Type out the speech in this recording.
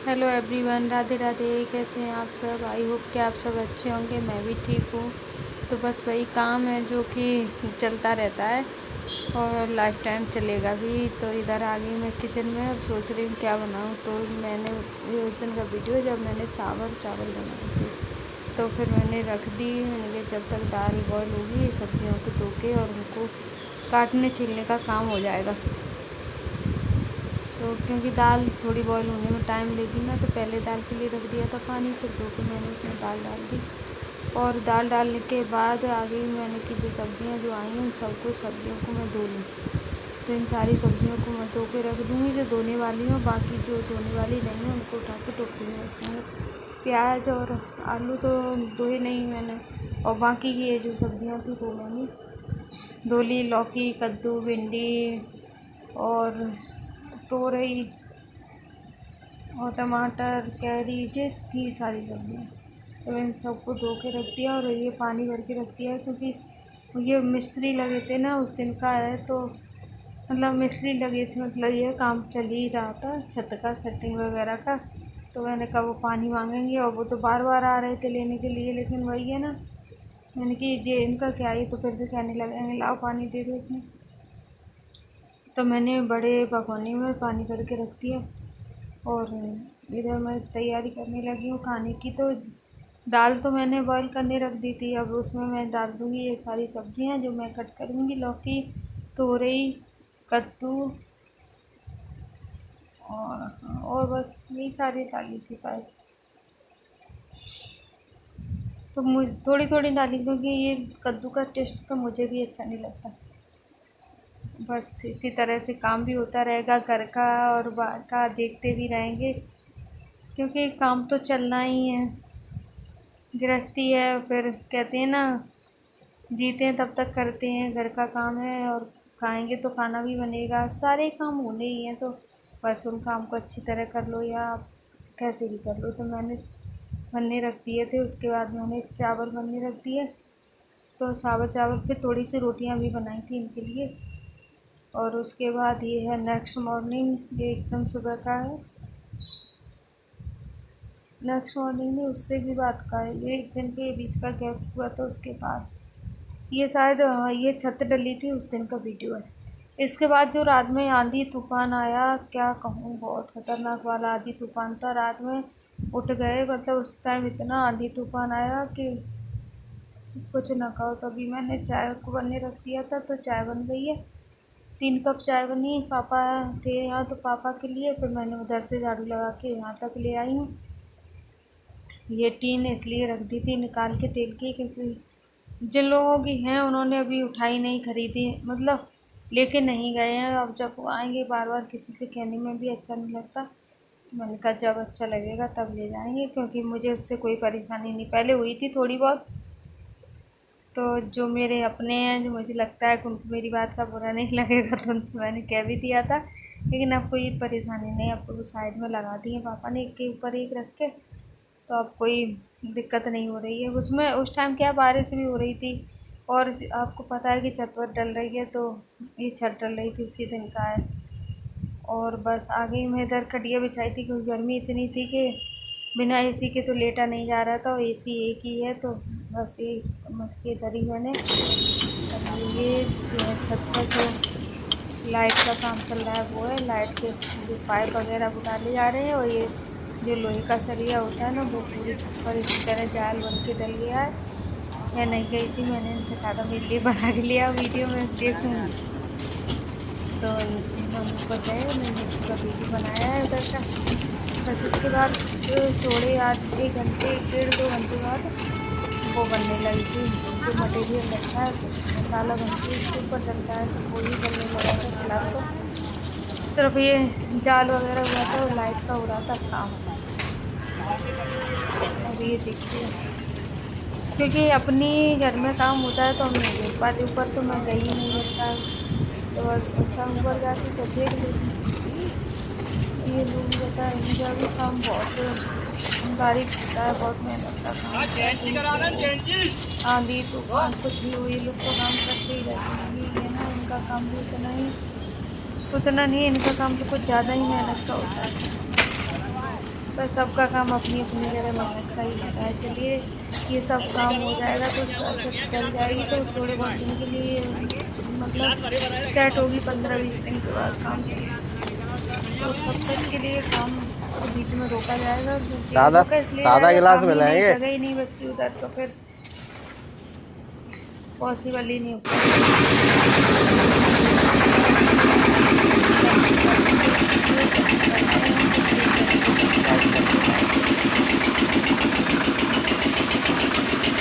Hello everyone, Radhe Radhe. कैसे हैं आप सब? आई होप कि आप सब अच्छे होंगे। मैं भी ठीक हूँ। तो बस वही काम है जो कि चलता रहता है और लाइफ टाइम चलेगा भी। तो इधर आ गई मैं किचन में। अब सोच रही हूँ क्या बनाऊँ। तो मैंने ये उस दिन का वीडियो जब मैंने चावल बनाए थे तो फिर मैंने रख दी। मैंने कहा जब तक दाल बॉयल होगी सब्जियों को धो के और उनको काटने छीलने का काम हो जाएगा। तो क्योंकि दाल थोड़ी बॉईल होने में टाइम लेगी ना, तो पहले दाल के लिए रख दिया था पानी, फिर धो के मैंने उसमें दाल डाल दी। और दाल डालने के बाद आगे मैंने की जो सब्जियां जो आई हैं उन सब्जियों को मैं धो लूँ। तो इन सारी सब्जियों को मैं धो के रख दूँगी। जो धोने वाली हूँ, बाकी जो धोने वाली नहीं है उनको उठा के टोकरी में रखूँगी। प्याज और आलू तो धोए नहीं मैंने, और बाकी की ये जो सब्जियाँ थी वो मैंने धो ली। लौकी, कद्दू, भिंडी और तोरई और टमाटर, कैरी, ये थी सारी सब्जियाँ। तो इन सबको धो के रख दिया और ये पानी भर के रख दिया, क्योंकि ये मिस्त्री लगे थे ना उस दिन का है। तो मतलब मिस्त्री लगे से मतलब ये काम चल ही रहा था, छत का सेटिंग वगैरह का। तो मैंने कहा वो पानी मांगेंगे, और वो तो बार बार आ रहे थे लेने के लिए, लेकिन वही है ना, मैंने कि ये इनका क्या है, तो फिर से कहने लगेंगे लाओ पानी दे दो इसमें। तो मैंने बड़े भगोने में पानी भर के रख दिया और इधर मैं तैयारी करने लगी हूँ खाने की। तो दाल तो मैंने बॉईल करने रख दी थी। अब उसमें मैं डाल दूँगी ये सारी सब्जियाँ जो मैं कट करूँगी। लौकी, तोरई, कद्दू और बस यही सारी डाली थी शायद। तो मुझे थोड़ी थोड़ी डाली, क्योंकि ये कद्दू का टेस्ट तो मुझे भी अच्छा नहीं लगता। बस इसी तरह से काम भी होता रहेगा घर का और बाहर का, देखते भी रहेंगे, क्योंकि काम तो चलना ही है। गृहस्थी है, फिर कहते हैं ना, जीते हैं तब तक करते हैं, घर का काम है और खाएंगे तो खाना भी बनेगा, सारे काम होने ही हैं। तो बस उन काम को अच्छी तरह कर लो या आप कैसे भी कर लो। तो मैंने बनने रख दिए थे। उसके बाद मैंने चावल बनने रख दिए। तो साबुत चावल, फिर थोड़ी सी रोटियां भी बनाई थी इनके लिए। और उसके बाद ये है नेक्स्ट मॉर्निंग, ये एकदम सुबह का है। नेक्स्ट मॉर्निंग में उससे भी बात का है, ये एक दिन के बीच का गैप हुआ था। उसके बाद ये शायद ये छत डली थी उस दिन का वीडियो है। इसके बाद जो रात में आंधी तूफान आया, क्या कहूँ, बहुत ख़तरनाक वाला आंधी तूफान था। रात में उठ गए, मतलब उस टाइम इतना आंधी तूफान आया कि कुछ ना कहो। तभी मैंने चाय को बनने रख दिया था, तो चाय बन गई है। 3 कप चाय बनी। पापा थे यहाँ तो पापा के लिए, फिर मैंने उधर से झाड़ू लगा के यहाँ तक ले आई हूँ। ये टीन इसलिए रख दी थी निकाल के तेल की, क्योंकि जिन लोगों की हैं उन्होंने अभी उठाई नहीं, खरीदी, मतलब लेके नहीं गए हैं। अब जब वो आएंगे, बार बार किसी से कहने में भी अच्छा नहीं लगता। मैंने कहा जब अच्छा लगेगा तब ले जाएंगे, क्योंकि मुझे उससे कोई परेशानी नहीं, पहले हुई थी थोड़ी बहुत। तो जो मेरे अपने हैं, जो मुझे लगता है कि उनको मेरी बात का बुरा नहीं लगेगा, तो उनसे मैंने कह भी दिया था। लेकिन अब कोई परेशानी नहीं, अब तो वो साइड में लगा दी है पापा ने, एक के ऊपर एक रख के। तो अब कोई दिक्कत नहीं हो रही है उसमें। उस टाइम क्या बारिश भी हो रही थी, और आपको पता है कि छत वत डल रही है, तो ये छत डल रही थी उसी दिन का है। और बस आ गई मैं इधर, खटिया बिछाई थी, क्योंकि गर्मी इतनी थी कि बिना एसी के तो लेटा नहीं जा रहा था। और एसी एक ही है, तो बस ये समझ के इधर ही मैंने। अब ये छत पर जो लाइट का काम चल रहा है वो है, लाइट के जो पाइप वगैरह वो डाले जा रहे हैं। और ये जो लोहे का सरिया होता है ना, वो पूरी छत पर इसी तरह जाल बन के डल गया है। मैं नहीं गई थी, मैंने इनसे कहा था मेरे लिए बना के लिया, वीडियो में देखूँगी। तो मम्मी को गए, मैंने पूरा वीडियो बनाया है उधर का। बस इसके बाद थोड़े 1 घंटे 1 डेढ़ 2 घंटे बाद वो बनने लगी थी। जो मटेरियल रखा है, तो मसाला बन के इसके ऊपर डलता है, तो वो ही बनने लगा था। फिलहाल तो सिर्फ ये जाल वगैरह हुआ था और लाइट का हो रहा था काम। अब ये देखिए, क्योंकि अपनी घर में काम होता है तो हम नहीं देख पाते। ऊपर तो मैं गई ही नहीं उस टाइम, तो उसका ऊपर जाती तो देख लेती। ये लोग बता, इनका भी काम बहुत बारीक होता है, बहुत मेहनत का काम। आंधी तूफान कुछ भी हो, ये लोग तो काम करते ही रहते हैं। ये है ना, इनका काम भी उतना नहीं, इनका काम तो कुछ ज़्यादा ही मेहनत का होता है। पर सबका काम अपनी अपनी जगह मेहनत का ही होता है। चलिए ये सब काम हो जाएगा तो उसके बाद छत डल जाएगी तो थोड़े बहुत दिन के लिए मतलब सेट होगी, 15-20 दिन के बाद काम तो तब तक के लिए काम को बीच में रोका जाएगा, क्योंकि सादा रोका इसलिए सादा जाएगा गिलास काम ही नहीं, मिलाएंगे। जगह ही नहीं बचती उधर तो फिर पॉसिबल ही नहीं होता।